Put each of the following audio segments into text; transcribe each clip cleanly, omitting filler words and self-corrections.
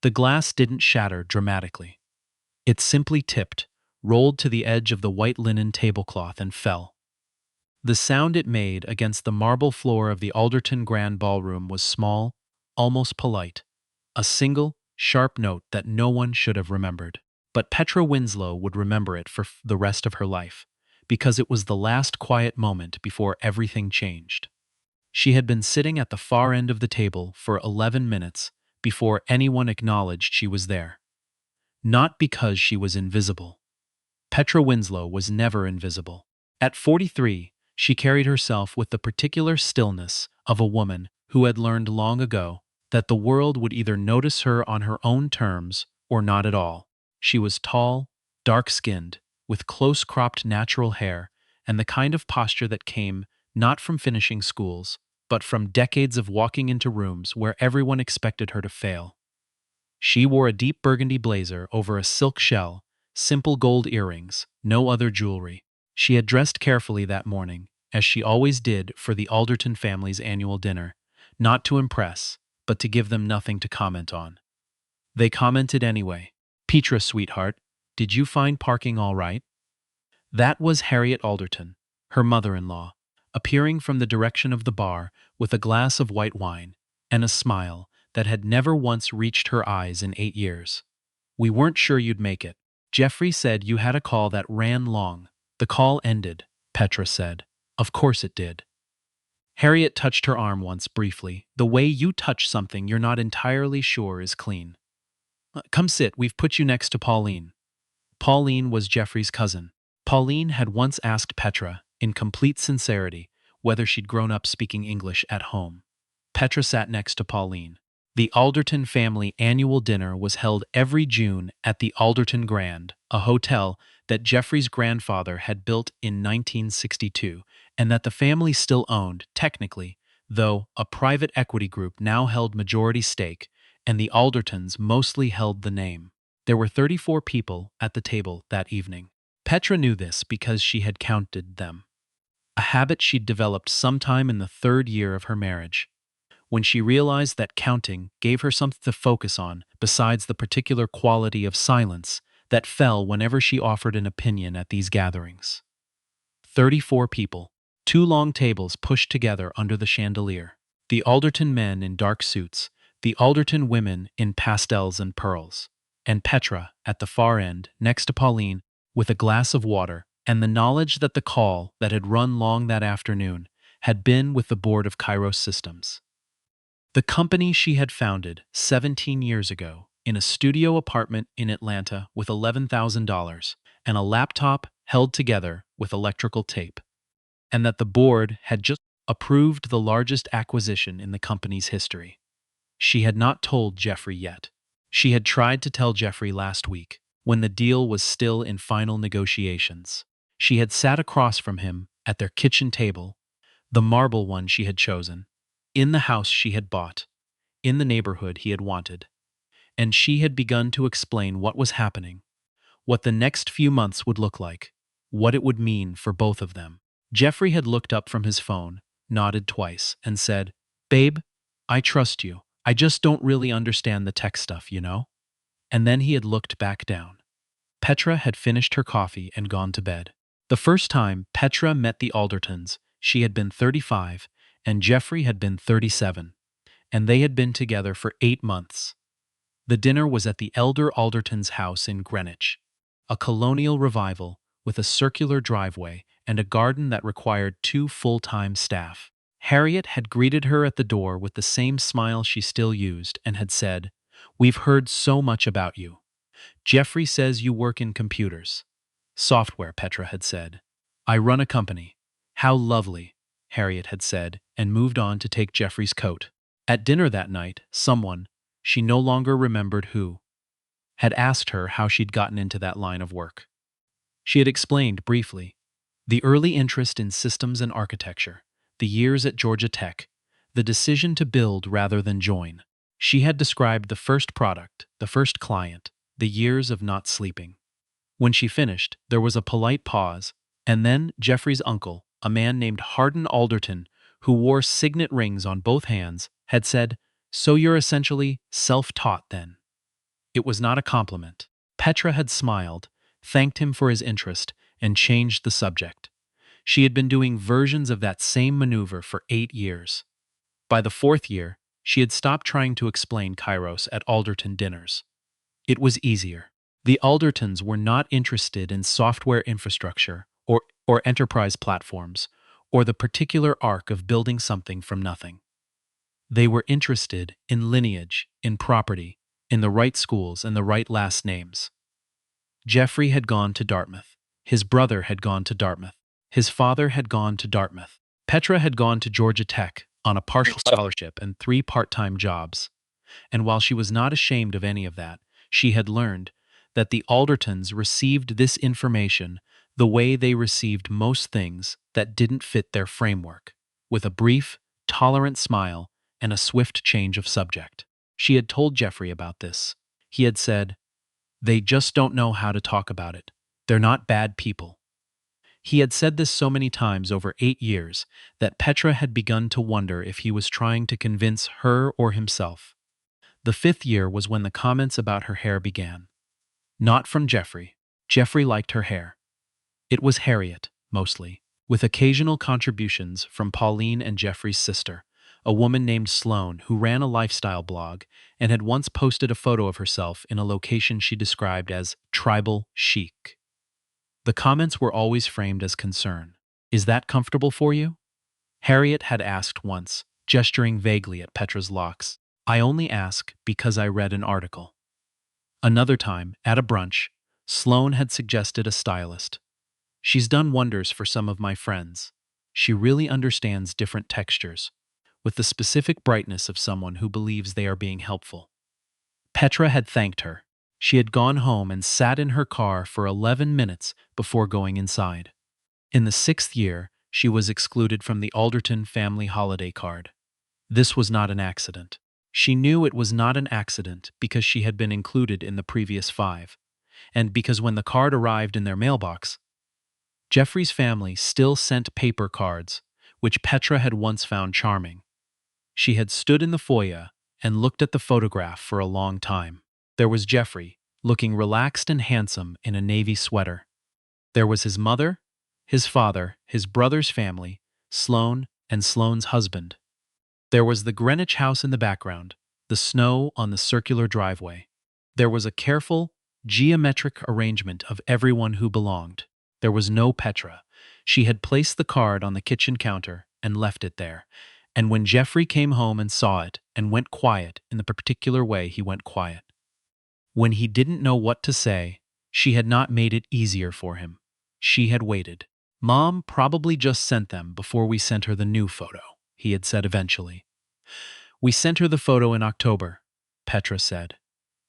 The glass didn't shatter dramatically. It simply tipped, rolled to the edge of the white linen tablecloth and fell. The sound it made against the marble floor of the Alderton Grand Ballroom was small, almost polite, a single, sharp note that no one should have remembered. But Petra Winslow would remember it for the rest of her life, because it was the last quiet moment before everything changed. She had been sitting at the far end of the table for 11 minutes before anyone acknowledged she was there. Not because she was invisible. Petra Winslow was never invisible. At 43, she carried herself with the particular stillness of a woman who had learned long ago that the world would either notice her on her own terms or not at all. She was tall, dark-skinned, with close-cropped natural hair and the kind of posture that came not from finishing schools, but from decades of walking into rooms where everyone expected her to fail. She wore a deep burgundy blazer over a silk shell, simple gold earrings, no other jewelry. She had dressed carefully that morning, as she always did for the Alderton family's annual dinner, not to impress, but to give them nothing to comment on. They commented anyway. "Petra, sweetheart, did you find parking all right?" That was Harriet Alderton, her mother-in-law, appearing from the direction of the bar with a glass of white wine and a smile that had never once reached her eyes in 8 years. "We weren't sure you'd make it. Jeffrey said you had a call that ran long." "The call ended," Petra said. "Of course it did." Harriet touched her arm once briefly, the way you touch something you're not entirely sure is clean. "Come sit, we've put you next to Pauline." Pauline was Jeffrey's cousin. Pauline had once asked Petra, in complete sincerity, whether she'd grown up speaking English at home. Petra sat next to Pauline. The Alderton family annual dinner was held every June at the Alderton Grand, a hotel that Jeffrey's grandfather had built in 1962, and that the family still owned, technically, though a private equity group now held majority stake, and the Aldertons mostly held the name. There were 34 people at the table that evening. Petra knew this because she had counted them, a habit she'd developed sometime in the 3rd year of her marriage. When she realized that counting gave her something to focus on besides the particular quality of silence that fell whenever she offered an opinion at these gatherings. 34 people, 2 long tables pushed together under the chandelier. The Alderton men in dark suits, the Alderton women in pastels and pearls, and Petra at the far end, next to Pauline, with a glass of water, and the knowledge that the call that had run long that afternoon had been with the board of Kairos Systems. The company she had founded 17 years ago in a studio apartment in Atlanta with $11,000 and a laptop held together with electrical tape, and that the board had just approved the largest acquisition in the company's history. She had not told Jeffrey yet. She had tried to tell Jeffrey last week, when the deal was still in final negotiations. She had sat across from him at their kitchen table, the marble one she had chosen, in the house she had bought, in the neighborhood he had wanted. And she had begun to explain what was happening, what the next few months would look like, what it would mean for both of them. Jeffrey had looked up from his phone, nodded twice, and said, "Babe, I trust you. I just don't really understand the tech stuff, you know?" And then he had looked back down. Petra had finished her coffee and gone to bed. The first time Petra met the Aldertons, she had been 35, and Jeffrey had been 37, and they had been together for 8 months. The dinner was at the elder Alderton's house in Greenwich, a colonial revival with a circular driveway and a garden that required 2 full-time staff. Harriet had greeted her at the door with the same smile she still used and had said, "We've heard so much about you. Jeffrey says you work in computers." "Software," Petra had said. "I run a company." "How lovely," Harriet had said, and moved on to take Jeffrey's coat. At dinner that night, someone, she no longer remembered who, had asked her how she'd gotten into that line of work. She had explained briefly. The early interest in systems and architecture, the years at Georgia Tech, the decision to build rather than join. She had described the first product, the first client, the years of not sleeping. When she finished, there was a polite pause, and then Jeffrey's uncle, a man named Hardin Alderton, who wore signet rings on both hands, had said, "So you're essentially self-taught then?" It was not a compliment. Petra had smiled, thanked him for his interest, and changed the subject. She had been doing versions of that same maneuver for 8 years. By the fourth year, she had stopped trying to explain Kairos at Alderton dinners. It was easier. The Aldertons were not interested in software infrastructure or enterprise platforms or the particular arc of building something from nothing. They were interested in lineage, in property, in the right schools and the right last names. Jeffrey had gone to Dartmouth. His brother had gone to Dartmouth. His father had gone to Dartmouth. Petra had gone to Georgia Tech on a partial scholarship and 3 part-time jobs. And while she was not ashamed of any of that, she had learned that the Aldertons received this information the way they received most things that didn't fit their framework, with a brief, tolerant smile and a swift change of subject. She had told Jeffrey about this. He had said, "They just don't know how to talk about it. They're not bad people." He had said this so many times over 8 years that Petra had begun to wonder if he was trying to convince her or himself. The 5th year was when the comments about her hair began. Not from Jeffrey. Jeffrey liked her hair. It was Harriet, mostly, with occasional contributions from Pauline and Jeffrey's sister, a woman named Sloane who ran a lifestyle blog and had once posted a photo of herself in a location she described as tribal chic. The comments were always framed as concern. "Is that comfortable for you?" Harriet had asked once, gesturing vaguely at Petra's locks. "I only ask because I read an article." Another time, at a brunch, Sloane had suggested a stylist. "She's done wonders for some of my friends. She really understands different textures, with the specific brightness of someone who believes they are being helpful." Petra had thanked her. She had gone home and sat in her car for 11 minutes before going inside. In the 6th year, she was excluded from the Alderton family holiday card. This was not an accident. She knew it was not an accident because she had been included in the previous 5, and because when the card arrived in their mailbox, Jeffrey's family still sent paper cards, which Petra had once found charming. She had stood in the foyer and looked at the photograph for a long time. There was Jeffrey, looking relaxed and handsome in a navy sweater. There was his mother, his father, his brother's family, Sloane, and Sloane's husband. There was the Greenwich house in the background, the snow on the circular driveway. There was a careful, geometric arrangement of everyone who belonged. There was no Petra. She had placed the card on the kitchen counter and left it there. And when Jeffrey came home and saw it and went quiet in the particular way he went quiet, when he didn't know what to say, she had not made it easier for him. She had waited. "Mom probably just sent them before we sent her the new photo," he had said eventually. "We sent her the photo in October," Petra said.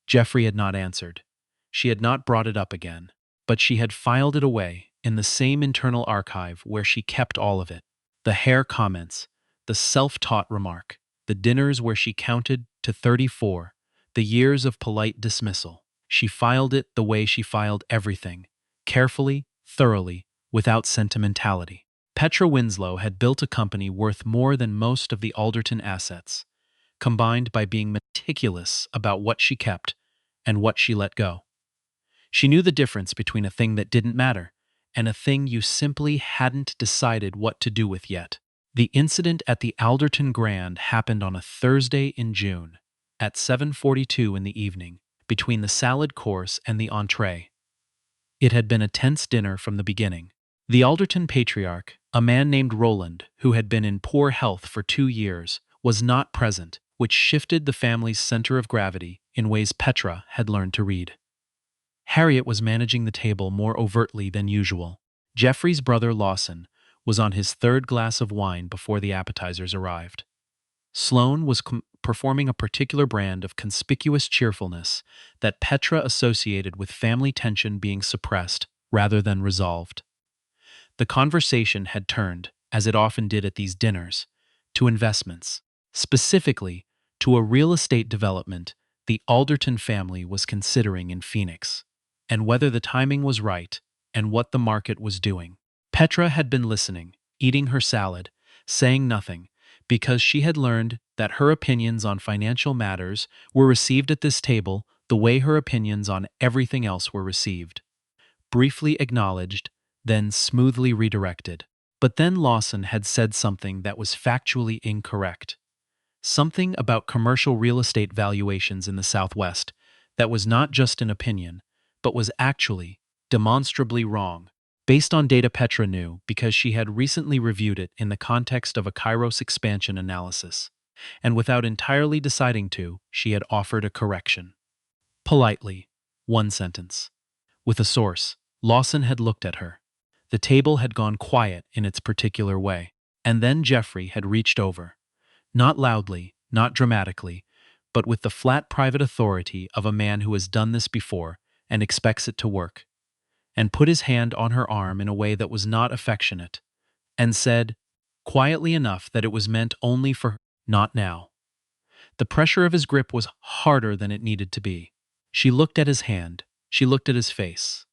Jeffrey had not answered. She had not brought it up again, but she had filed it away in the same internal archive where she kept all of it. The hair comments, the self-taught remark, the dinners where she counted to 34, the years of polite dismissal. She filed it the way she filed everything, carefully, thoroughly, without sentimentality. Petra Winslow had built a company worth more than most of the Alderton assets, combined by being meticulous about what she kept and what she let go. She knew the difference between a thing that didn't matter and a thing you simply hadn't decided what to do with yet. The incident at the Alderton Grand happened on a Thursday in June, at 7:42 in the evening, between the salad course and the entree. It had been a tense dinner from the beginning. The Alderton patriarch, a man named Roland, who had been in poor health for 2 years, was not present, which shifted the family's center of gravity in ways Petra had learned to read. Harriet was managing the table more overtly than usual. Jeffrey's brother Lawson was on his 3rd glass of wine before the appetizers arrived. Sloane was performing a particular brand of conspicuous cheerfulness that Petra associated with family tension being suppressed rather than resolved. The conversation had turned, as it often did at these dinners, to investments, specifically to a real estate development the Alderton family was considering in Phoenix, and whether the timing was right and what the market was doing. Petra had been listening, eating her salad, saying nothing, because she had learned that her opinions on financial matters were received at this table the way her opinions on everything else were received. Briefly acknowledged, then smoothly redirected. But then Lawson had said something that was factually incorrect. Something about commercial real estate valuations in the Southwest that was not just an opinion, but was actually demonstrably wrong, based on data Petra knew because she had recently reviewed it in the context of a Kairos expansion analysis. And without entirely deciding to, she had offered a correction. Politely, one sentence. With a source, Lawson had looked at her. The table had gone quiet in its particular way, and then Jeffrey had reached over. Not loudly, not dramatically, but with the flat private authority of a man who has done this before and expects it to work, and put his hand on her arm in a way that was not affectionate, and said, quietly enough that it was meant only for her, not now. The pressure of his grip was harder than it needed to be. She looked at his hand, she looked at his face.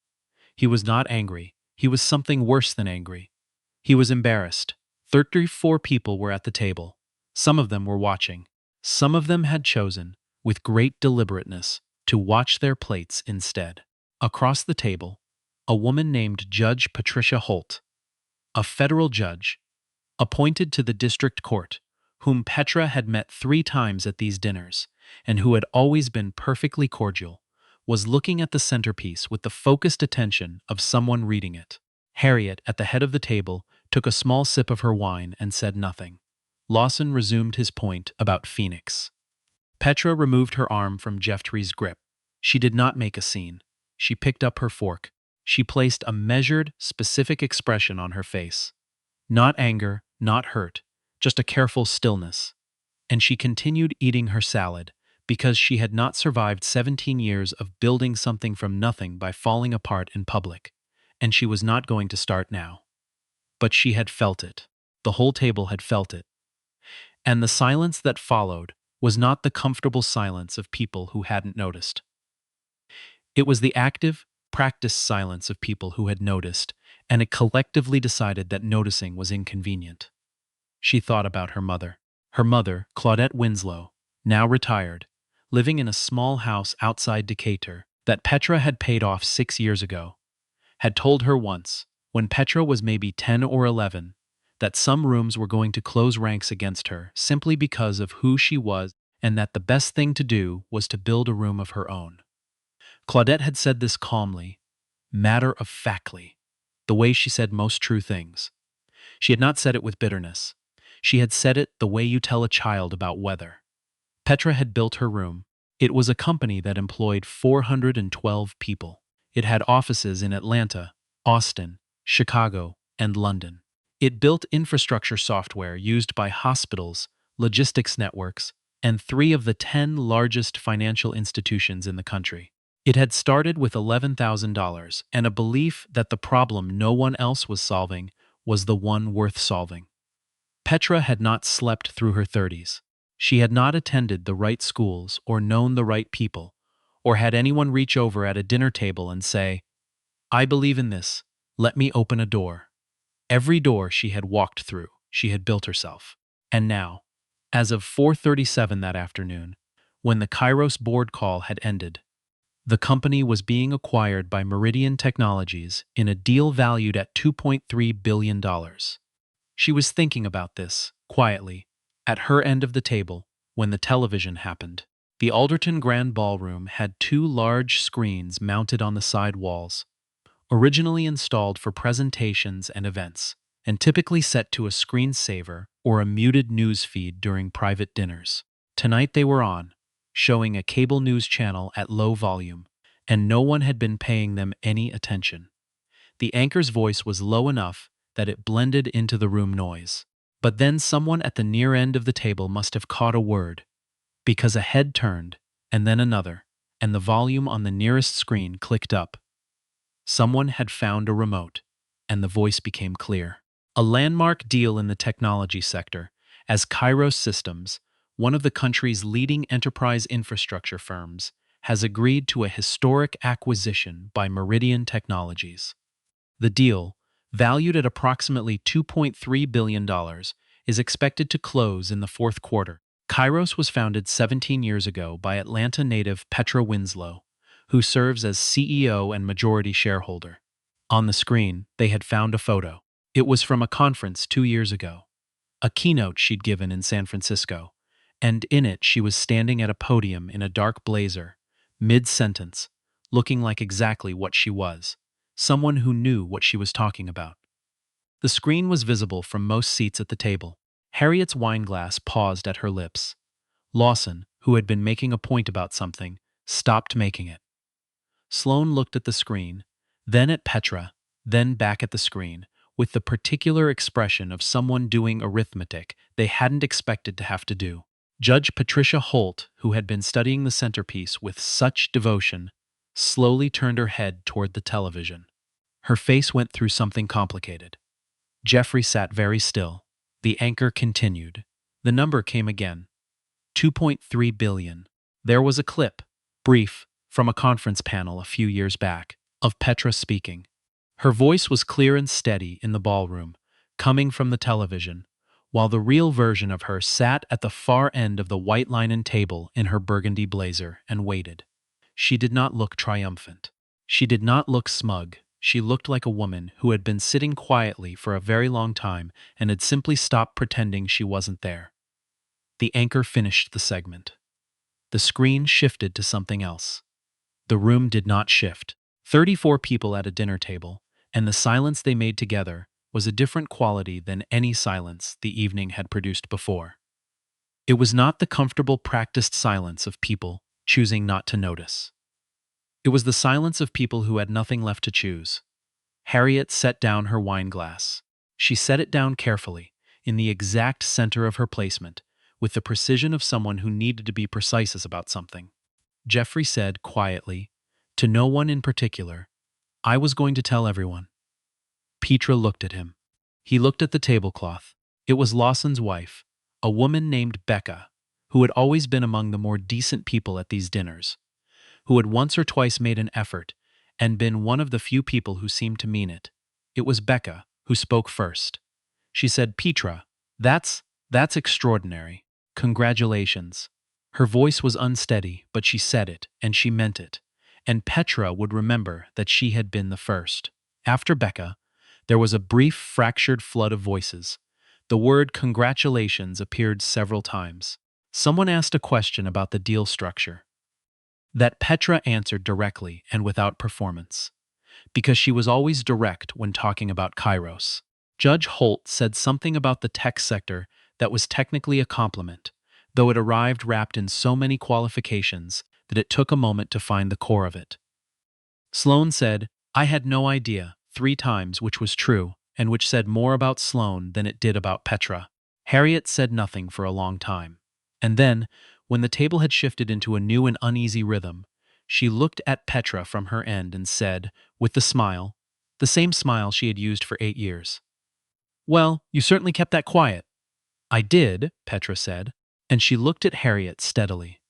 He was not angry, he was something worse than angry. He was embarrassed. 34 people were at the table. Some of them were watching. Some of them had chosen, with great deliberateness, to watch their plates instead. Across the table, a woman named Judge Patricia Holt, a federal judge, appointed to the district court, whom Petra had met 3 times at these dinners, and who had always been perfectly cordial, was looking at the centerpiece with the focused attention of someone reading it. Harriet, at the head of the table, took a small sip of her wine and said nothing. Lawson resumed his point about Phoenix. Petra removed her arm from Jeffrey's grip. She did not make a scene. She picked up her fork. She placed a measured, specific expression on her face. Not anger, not hurt, just a careful stillness. And she continued eating her salad, because she had not survived 17 years of building something from nothing by falling apart in public, and she was not going to start now. But she had felt it. The whole table had felt it. And the silence that followed was not the comfortable silence of people who hadn't noticed. It was the active, practiced silence of people who had noticed, and it collectively decided that noticing was inconvenient. She thought about her mother. Her mother, Claudette Winslow, now retired, living in a small house outside Decatur that Petra had paid off 6 years ago, had told her once, when Petra was maybe 10 or 11, that some rooms were going to close ranks against her simply because of who she was and that the best thing to do was to build a room of her own. Claudette had said this calmly, matter-of-factly, the way she said most true things. She had not said it with bitterness. She had said it the way you tell a child about weather. Petra had built her room. It was a company that employed 412 people. It had offices in Atlanta, Austin, Chicago, and London. It built infrastructure software used by hospitals, logistics networks, and 3 of the 10 largest financial institutions in the country. It had started with $11,000 and a belief that the problem no one else was solving was the one worth solving. Petra had not slept through her 30s. She had not attended the right schools or known the right people, or had anyone reach over at a dinner table and say, "I believe in this, let me open a door." Every door she had walked through, she had built herself. And now, as of 4:37 that afternoon, when the Kairos board call had ended, the company was being acquired by Meridian Technologies in a deal valued at $2.3 billion. She was thinking about this, quietly, at her end of the table, when the television happened. The Alderton Grand Ballroom had 2 large screens mounted on the side walls, originally installed for presentations and events, and typically set to a screensaver or a muted news feed during private dinners. Tonight they were on, showing a cable news channel at low volume, and no one had been paying them any attention. The anchor's voice was low enough that it blended into the room noise. But then someone at the near end of the table must have caught a word, because a head turned, and then another, and the volume on the nearest screen clicked up. Someone had found a remote, and the voice became clear. A landmark deal in the technology sector, as Kairos Systems, one of the country's leading enterprise infrastructure firms, has agreed to a historic acquisition by Meridian Technologies. The deal, valued at approximately $2.3 billion, is expected to close in the 4th quarter. Kairos was founded 17 years ago by Atlanta native Petra Winslow, who serves as CEO and majority shareholder. On the screen, they had found a photo. It was from a conference 2 years ago, a keynote she'd given in San Francisco, and in it she was standing at a podium in a dark blazer, mid-sentence, looking like exactly what she was, someone who knew what she was talking about. The screen was visible from most seats at the table. Harriet's wineglass paused at her lips. Lawson, who had been making a point about something, stopped making it. Sloane looked at the screen, then at Petra, then back at the screen, with the particular expression of someone doing arithmetic they hadn't expected to have to do. Judge Patricia Holt, who had been studying the centerpiece with such devotion, slowly turned her head toward the television. Her face went through something complicated. Jeffrey sat very still. The anchor continued. The number came again. 2.3 billion. There was a clip, brief, from a conference panel a few years back, of Petra speaking. Her voice was clear and steady in the ballroom, coming from the television, while the real version of her sat at the far end of the white linen table in her burgundy blazer and waited. She did not look triumphant. She did not look smug. She looked like a woman who had been sitting quietly for a very long time and had simply stopped pretending she wasn't there. The anchor finished the segment. The screen shifted to something else. The room did not shift. 34 people at a dinner table, and the silence they made together was a different quality than any silence the evening had produced before. It was not the comfortable, practiced silence of people choosing not to notice. It was the silence of people who had nothing left to choose. Harriet set down her wineglass. She set it down carefully, in the exact center of her placement, with the precision of someone who needed to be precise about something. Jeffrey said quietly, to no one in particular, I was going to tell everyone. Petra looked at him. He looked at the tablecloth. It was Lawson's wife, a woman named Becca, who had always been among the more decent people at these dinners, who had once or twice made an effort and been one of the few people who seemed to mean it. It was Becca who spoke first. She said, Petra, that's extraordinary. Congratulations. Her voice was unsteady, but she said it, and she meant it. And Petra would remember that she had been the first. After Becca, there was a brief, fractured flood of voices. The word congratulations appeared several times. Someone asked a question about the deal structure. That Petra answered directly and without performance, because she was always direct when talking about Kairos. Judge Holt said something about the tech sector that was technically a compliment, though it arrived wrapped in so many qualifications that it took a moment to find the core of it. Sloane said, I had no idea, 3 times, which was true, and which said more about Sloane than it did about Petra. Harriet said nothing for a long time. And then, when the table had shifted into a new and uneasy rhythm, she looked at Petra from her end and said, with the smile, the same smile she had used for 8 years, Well, you certainly kept that quiet. I did, Petra said, and she looked at Harriet steadily,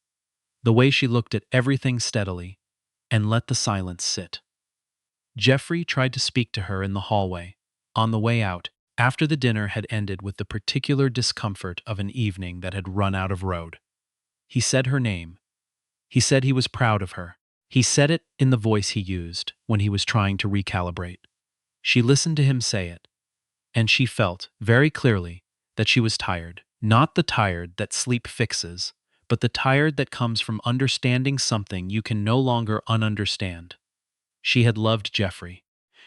the way she looked at everything steadily, and let the silence sit. Jeffrey tried to speak to her in the hallway, on the way out, after the dinner had ended with the particular discomfort of an evening that had run out of road. He said her name. He said he was proud of her. He said it in the voice he used when he was trying to recalibrate. She listened to him say it, and she felt, very clearly, that she was tired. Not the tired that sleep fixes, but the tired that comes from understanding something you can no longer ununderstand. She had loved Jeffrey.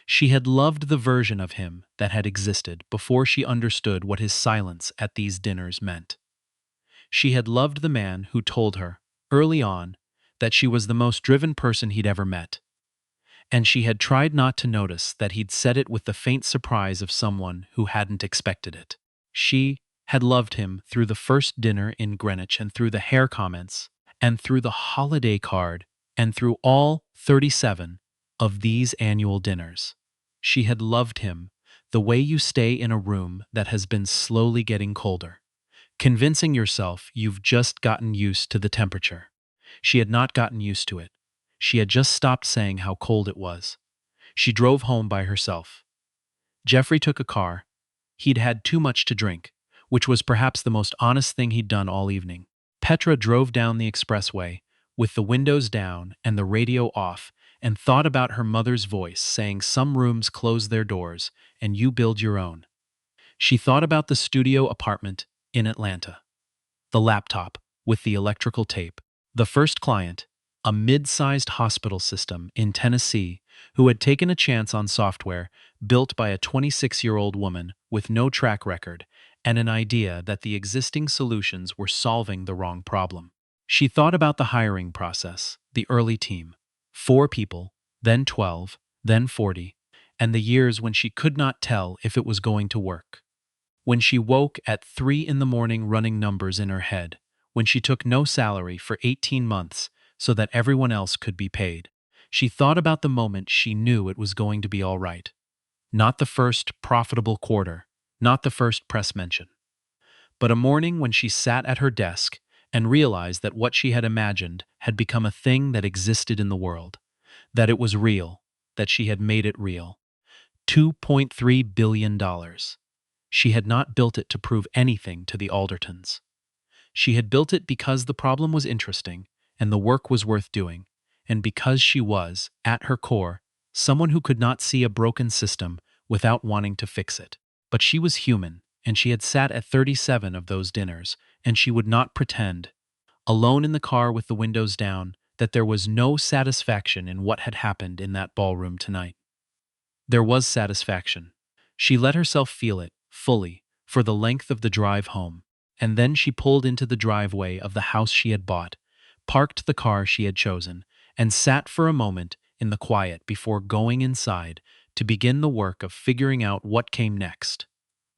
She had loved the version of him that had existed before she understood what his silence at these dinners meant. She had loved the man who told her, early on, that she was the most driven person he'd ever met. And she had tried not to notice that he'd said it with the faint surprise of someone who hadn't expected it. She had loved him through the first dinner in Greenwich and through the hair comments, and through the holiday card, and through all 37 of these annual dinners. She had loved him the way you stay in a room that has been slowly getting colder, convincing yourself you've just gotten used to the temperature. She had not gotten used to it. She had just stopped saying how cold it was. She drove home by herself. Jeffrey took a car. He'd had too much to drink, which was perhaps the most honest thing he'd done all evening. Petra drove down the expressway, with the windows down and the radio off, and thought about her mother's voice saying some rooms close their doors and you build your own. She thought about the studio apartment in Atlanta, the laptop with the electrical tape, the first client, a mid-sized hospital system in Tennessee who had taken a chance on software built by a 26-year-old woman with no track record and an idea that the existing solutions were solving the wrong problem. She thought about the hiring process, the early team, 4 people, then 12, then 40, and the years when she could not tell if it was going to work. When she woke at 3 in the morning running numbers in her head, when she took no salary for 18 months so that everyone else could be paid, she thought about the moment she knew it was going to be all right. Not the first profitable quarter, not the first press mention, but a morning when she sat at her desk and realized that what she had imagined had become a thing that existed in the world, that it was real, that she had made it real. $2.3 billion. She had not built it to prove anything to the Aldertons. She had built it because the problem was interesting and the work was worth doing, and because she was, at her core, someone who could not see a broken system without wanting to fix it. But she was human, and she had sat at 37 of those dinners, and she would not pretend, alone in the car with the windows down, that there was no satisfaction in what had happened in that ballroom tonight. There was satisfaction. She let herself feel it, fully, for the length of the drive home, and then she pulled into the driveway of the house she had bought, parked the car she had chosen, and sat for a moment in the quiet before going inside to begin the work of figuring out what came next.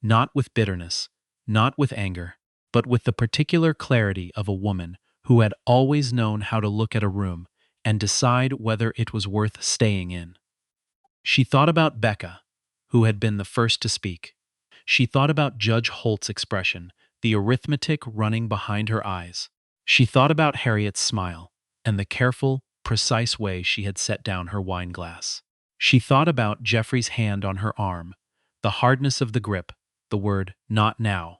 Not with bitterness, not with anger, but with the particular clarity of a woman who had always known how to look at a room and decide whether it was worth staying in. She thought about Becca, who had been the first to speak. She thought about Judge Holt's expression, the arithmetic running behind her eyes. She thought about Harriet's smile and the careful, precise way she had set down her wine glass. She thought about Jeffrey's hand on her arm, the hardness of the grip, the word, "not now."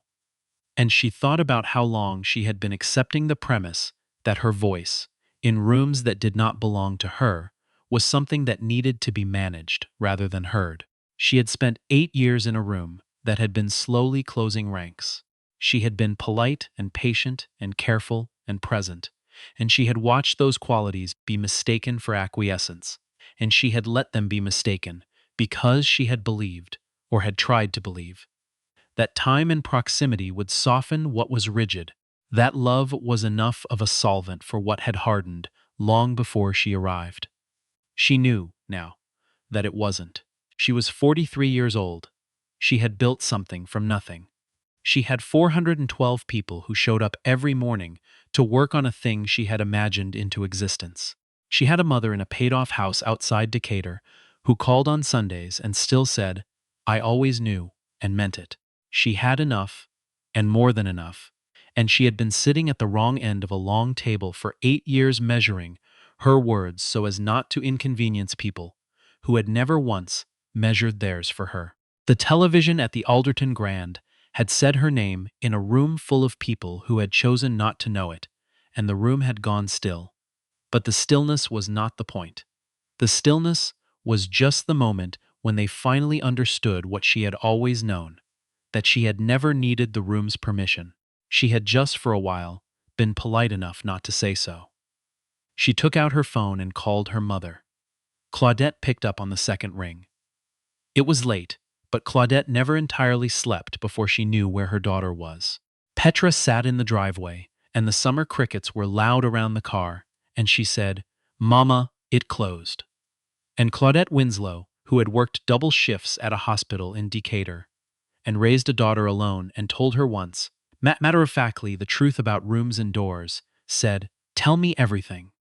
And she thought about how long she had been accepting the premise that her voice, in rooms that did not belong to her, was something that needed to be managed rather than heard. She had spent 8 years in a room that had been slowly closing ranks. She had been polite and patient and careful and present, and she had watched those qualities be mistaken for acquiescence, and she had let them be mistaken because she had believed, or had tried to believe, that time and proximity would soften what was rigid, that love was enough of a solvent for what had hardened long before she arrived. She knew, now, that it wasn't. She was 43 years old. She had built something from nothing. She had 412 people who showed up every morning to work on a thing she had imagined into existence. She had a mother in a paid-off house outside Decatur who called on Sundays and still said, "I always knew," and meant it. She had enough, and more than enough, and she had been sitting at the wrong end of a long table for 8 years measuring her words so as not to inconvenience people who had never once measured theirs for her. The television at the Alderton Grand had said her name in a room full of people who had chosen not to know it, and the room had gone still. But the stillness was not the point. The stillness was just the moment when they finally understood what she had always known, that she had never needed the room's permission. She had just for a while been polite enough not to say so. She took out her phone and called her mother. Claudette picked up on the second ring. It was late, but Claudette never entirely slept before she knew where her daughter was. Petra sat in the driveway, and the summer crickets were loud around the car, and she said, "Mama, it closed." And Claudette Winslow, who had worked double shifts at a hospital in Decatur, and raised a daughter alone and told her once, matter-of-factly, the truth about rooms and doors, said, "Tell me everything."